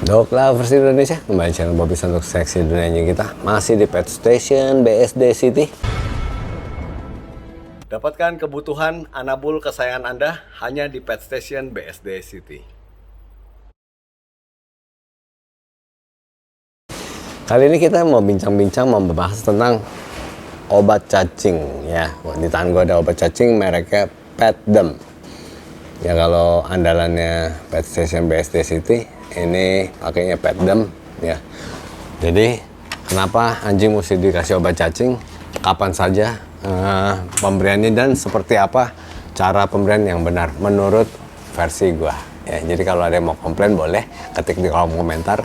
Dog Lovers Indonesia, kembali channel Bobby untuk seksi dunianya kita. Masih di Pet Station BSD City. Dapatkan kebutuhan anabul kesayangan Anda hanya di Pet Station BSD City. Kali ini kita mau bincang-bincang membahas tentang obat cacing ya. Di tangan gue ada obat cacing mereknya Petdem. Ya kalau andalannya Pet Station BSD City ini pakainya Petdem ya. Jadi kenapa anjing mesti dikasih obat cacing, kapan saja pemberiannya, dan seperti apa cara pemberian yang benar menurut versi gua ya. Jadi kalau ada yang mau komplain boleh ketik di kolom komentar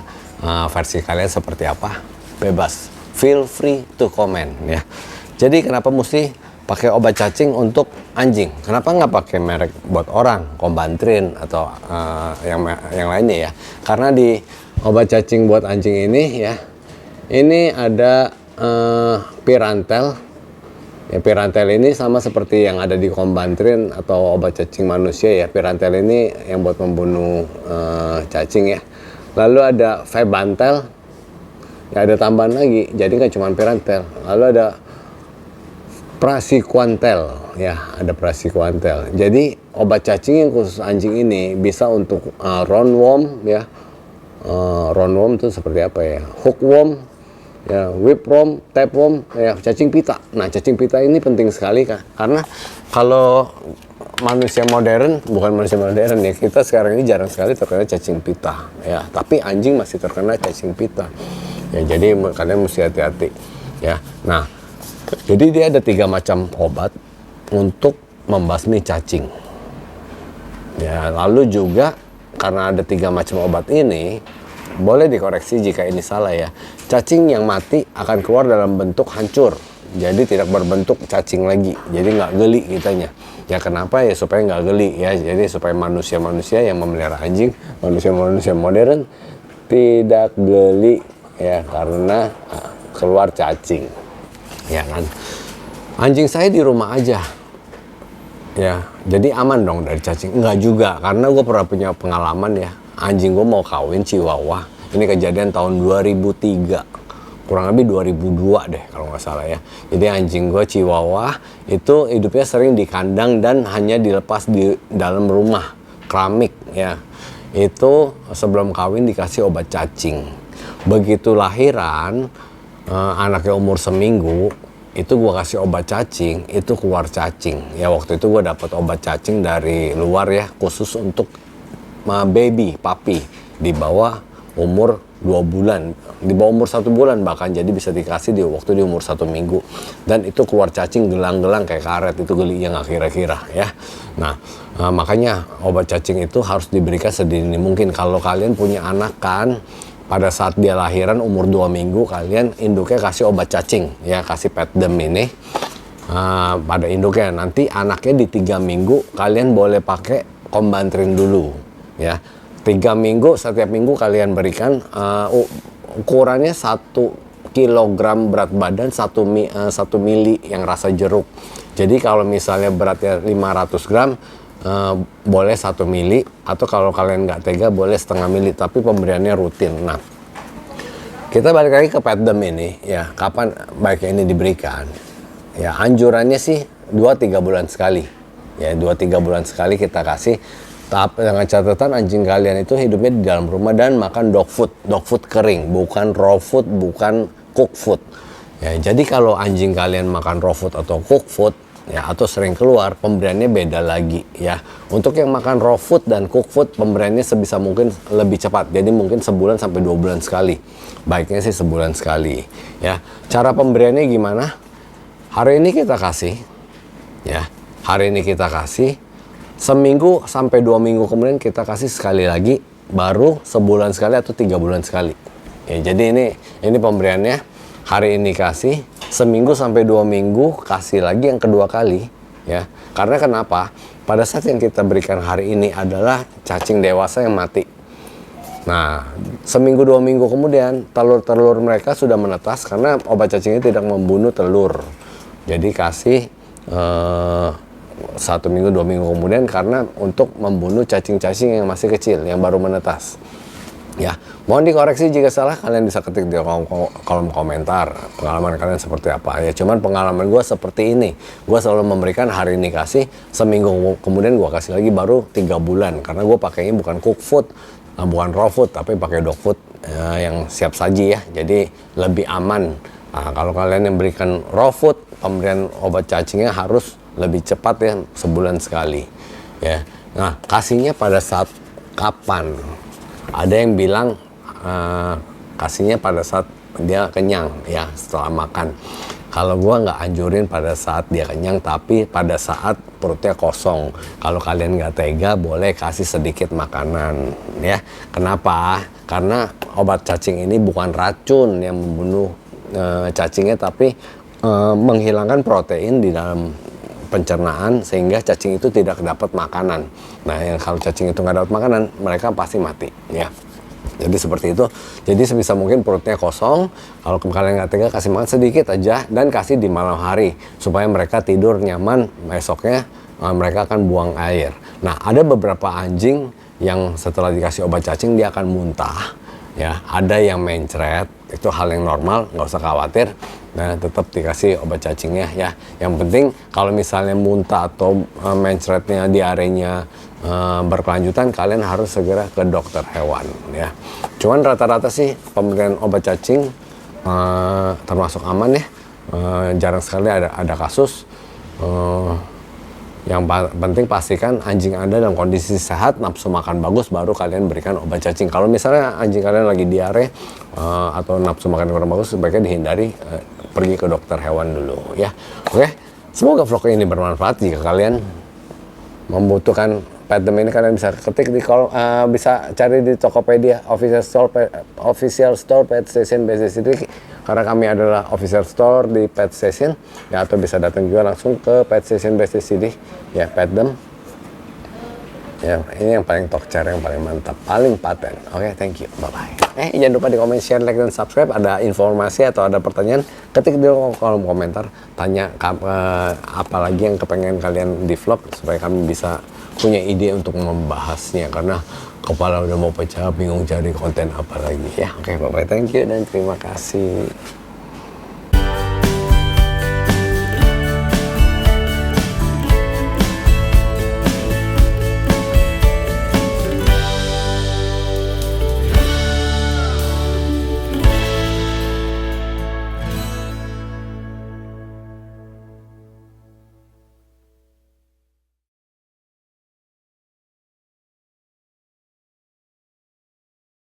versi kalian seperti apa, bebas, feel free to comment ya. Jadi kenapa mesti pakai obat cacing untuk anjing? Kenapa nggak pakai merek buat orang, Combantrin atau yang lainnya ya? Karena di obat cacing buat anjing ini ya, ini ada Pyrantel. Ya, Pyrantel ini sama seperti yang ada di Combantrin atau obat cacing manusia ya. Pyrantel ini yang buat membunuh cacing ya. Lalu ada Febantel, ya ada tambahan lagi. Jadi nggak cuma Pyrantel. Lalu ada Praziquantel ya, ada Praziquantel. Jadi obat cacing yang khusus anjing ini bisa untuk roundworm ya. Roundworm itu seperti apa ya? Hookworm ya, whipworm, tapeworm ya, cacing pita. Nah, cacing pita ini penting sekali karena kalau manusia modern, bukan manusia modern ya, kita sekarang ini jarang sekali terkena cacing pita ya, tapi anjing masih terkena cacing pita ya. Jadi kalian mesti hati-hati ya. Nah, jadi dia ada 3 macam obat untuk membasmi cacing ya. Lalu juga karena ada 3 macam obat ini, boleh dikoreksi jika ini salah ya, cacing yang mati akan keluar dalam bentuk hancur, jadi tidak berbentuk cacing lagi, jadi nggak geli kitanya ya. Kenapa ya? Supaya nggak geli ya. Jadi supaya manusia-manusia yang memelihara anjing, manusia-manusia modern tidak geli ya, karena keluar cacing ya kan. Anjing saya di rumah aja ya, jadi aman dong dari cacing? Enggak juga, karena gue pernah punya pengalaman ya. Anjing gue mau kawin Chihuahua, ini kejadian tahun 2003, kurang lebih 2002 deh kalau nggak salah ya. Jadi anjing gue Chihuahua itu hidupnya sering di kandang dan hanya dilepas di dalam rumah keramik ya. Itu sebelum kawin dikasih obat cacing. Begitu lahiran, anaknya umur seminggu, itu gue kasih obat cacing, itu keluar cacing ya. Waktu itu gue dapat obat cacing dari luar ya, khusus untuk baby, puppy di bawah umur 2 bulan, di bawah umur 1 bulan bahkan. Jadi bisa dikasih di waktu di umur 1 minggu, dan itu keluar cacing gelang-gelang kayak karet, itu gelinya nggak kira-kira ya. Nah, makanya obat cacing itu harus diberikan sedini mungkin. Kalau kalian punya anak kan, pada saat dia lahiran umur 2 minggu, kalian induknya kasih obat cacing ya, kasih Petdem ini pada induknya. Nanti anaknya di 3 minggu kalian boleh pakai Combantrin dulu ya. 3 minggu, setiap minggu kalian berikan ukurannya 1 kilogram berat badan, 1 mili yang rasa jeruk. Jadi kalau misalnya beratnya 500 gram boleh 1 mili, atau kalau kalian nggak tega boleh setengah mili, tapi pemberiannya rutin. Nah, kita balik lagi ke Petdem ini ya, kapan baiknya ini diberikan ya. Anjurannya sih 2-3 bulan sekali ya, 2-3 bulan sekali kita kasih. Tapi dengan catatan anjing kalian itu hidupnya di dalam rumah dan makan dog food kering, bukan raw food, bukan cook food ya. Jadi kalau anjing kalian makan raw food atau cook food ya, atau sering keluar, pemberiannya beda lagi ya. Untuk yang makan raw food dan cook food, pemberiannya sebisa mungkin lebih cepat, jadi mungkin sebulan sampai 2 bulan sekali, baiknya sih sebulan sekali ya. Cara pemberiannya gimana? Hari ini kita kasih ya, hari ini kita kasih, seminggu sampai 2 minggu kemudian kita kasih sekali lagi, baru sebulan sekali atau 3 bulan sekali ya. Jadi ini pemberiannya, hari ini kasih, seminggu sampai 2 minggu kasih lagi yang kedua kali ya. Karena kenapa? Pada saat yang kita berikan hari ini adalah cacing dewasa yang mati. Nah, seminggu 2 minggu kemudian telur-telur mereka sudah menetas, karena obat cacing ini tidak membunuh telur. Jadi kasih 1 minggu 2 minggu kemudian, karena untuk membunuh cacing-cacing yang masih kecil yang baru menetas Ya, mohon dikoreksi jika salah, kalian bisa ketik di kolom komentar pengalaman kalian seperti apa ya. Cuman pengalaman gue seperti ini, gue selalu memberikan hari ini kasih, seminggu kemudian gue kasih lagi baru 3 bulan, karena gue pakainya bukan cook food, bukan raw food, tapi pakai dog food yang siap saji ya, jadi lebih aman. Nah, kalau kalian yang berikan raw food, pemberian obat cacingnya harus lebih cepat ya, sebulan sekali ya. Nah, kasihnya pada saat kapan? Ada yang bilang kasihnya pada saat dia kenyang ya, setelah makan. Kalau gua nggak anjurin pada saat dia kenyang, tapi pada saat perutnya kosong. Kalau kalian nggak tega, boleh kasih sedikit makanan ya. Kenapa? Karena obat cacing ini bukan racun yang membunuh cacingnya, tapi menghilangkan protein di dalam pencernaan sehingga cacing itu tidak dapat makanan. Nah, yang kalau cacing itu nggak dapat makanan, mereka pasti mati ya. Jadi seperti itu. Jadi sebisa mungkin perutnya kosong. Kalau kalian nggak tega, kasih makan sedikit aja dan kasih di malam hari supaya mereka tidur nyaman. Besoknya mereka akan buang air. Nah, ada beberapa anjing yang setelah dikasih obat cacing dia akan muntah. Ya, ada yang mencret, itu hal yang normal, nggak usah khawatir. Nah, tetap dikasih obat cacingnya ya. Yang penting kalau misalnya muntah atau mencretnya, diarenya berkelanjutan, kalian harus segera ke dokter hewan ya. Cuman rata-rata sih pemberian obat cacing termasuk aman ya. Jarang sekali ada kasus. Yang penting pastikan anjing Anda dalam kondisi sehat, nafsu makan bagus, baru kalian berikan obat cacing. Kalau misalnya anjing kalian lagi diare atau nafsu makan kurang bagus, sebaiknya dihindari, pergi ke dokter hewan dulu ya. Oke, semoga vlog ini bermanfaat. Jika kalian membutuhkan Petdem ini, kalian bisa ketik di bisa cari di Tokopedia official store Pet Station BCCD, karena kami adalah official store di Pet Station ya, atau bisa datang juga langsung ke Pet Station BCCD ya, Petdem ya. Ini yang paling tokcer, yang paling mantap, paling paten. Oke, thank you, bye bye. Jangan lupa di komen, share, like, dan subscribe. Ada informasi atau ada pertanyaan, ketik di kolom komentar, tanya apa lagi yang kepengen kalian di vlog supaya kami bisa punya ide untuk membahasnya, karena kepala udah mau pecah, bingung cari konten apa lagi ya. Oke, bye bye, thank you dan terima kasih.